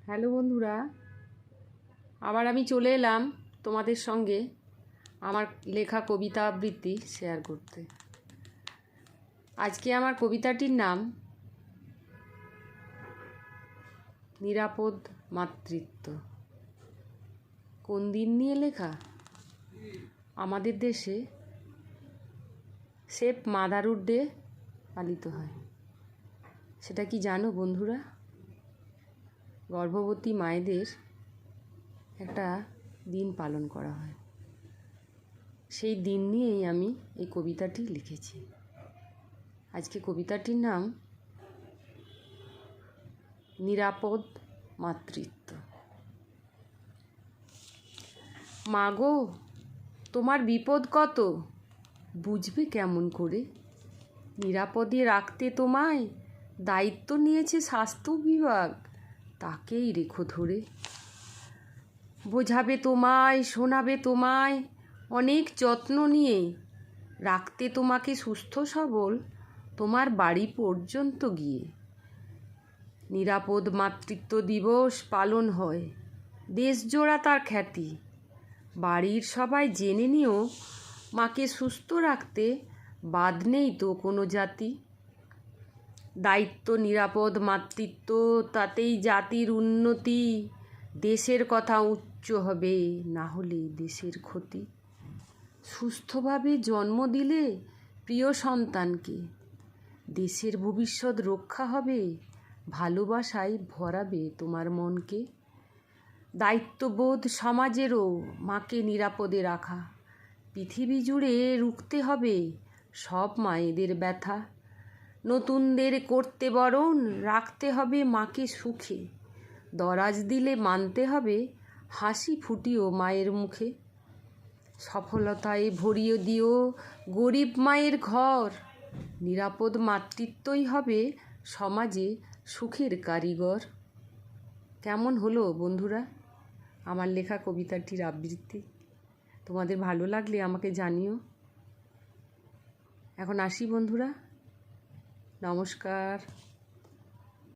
Hello বন্ধুরা, আবার আমি চলে এলাম তোমাদের সঙ্গে আমার লেখা কবিতা আবৃত্তি শেয়ার করতে। আজকে আমার কবিতাটির নাম নিরাপদ মাতৃত্ব। কোন দিন নিয়ে লেখা? আমাদের দেশে সেফ মাদারহুড ডে পালিত হয়। সেটা কি জানো বন্ধুরা? গর্ভবতী মায়েদের একটা দিন পালন করা হয়। সেই দিন নিয়েই আমি এই কবিতাটি লিখেছি। আজকে কবিতাটির নাম নিরাপদ মাতৃত্ব। মা গো, তোমার বিপদ কত বুঝবে কেমন করে? নিরাপদে রাখতে তোমায় দায়িত্ব নিয়েছে স্বাস্থ্য বিভাগ, তাকেই রেখো ধরে। বোঝাবে তোমায়, শোনাবে তোমায় অনেক যত্ন নিয়ে, রাখতে তোমাকে সুস্থ সবল তোমার বাড়ি পর্যন্ত গিয়ে। নিরাপদ মাতৃত্ব দিবস পালন হয়, দেশজোড়া তার খ্যাতি। বাড়ির সবাই জেনে নিও, মাকে সুস্থ রাখতে বাদ নেই তো কোনো জাতি। দায়িত্ব নিরাপদ মাতৃত্ব, তাতেই জাতির উন্নতি। দেশের কথা উচ্চ হবে, না হলে দেশের ক্ষতি। সুস্থভাবে জন্ম দিলে প্রিয় সন্তানকে, দেশের ভবিষ্যৎ রক্ষা হবে, ভালোবাসায় ভরাবে তোমার মনকে। দায়িত্ববোধ সমাজেরও মাকে নিরাপদে রাখা। পৃথিবী জুড়ে রুখতে হবে সব মায়েদের ব্যথা। নতুনদের করতে বরণ, রাখতে হবে মাকে সুখে। দরাজ দিলে মানতে হবে, হাসি ফুটিও মায়ের মুখে। সফলতায় ভরিয়ে দিও গরিব মায়ের ঘর, নিরাপদ মাতৃত্বই হবে সমাজে সুখের কারিগর। কেমন হলো বন্ধুরা আমার লেখা কবিতাটির আবৃত্তি? তোমাদের ভালো লাগলে আমাকে জানিও। এখন আসি বন্ধুরা, নমস্কার।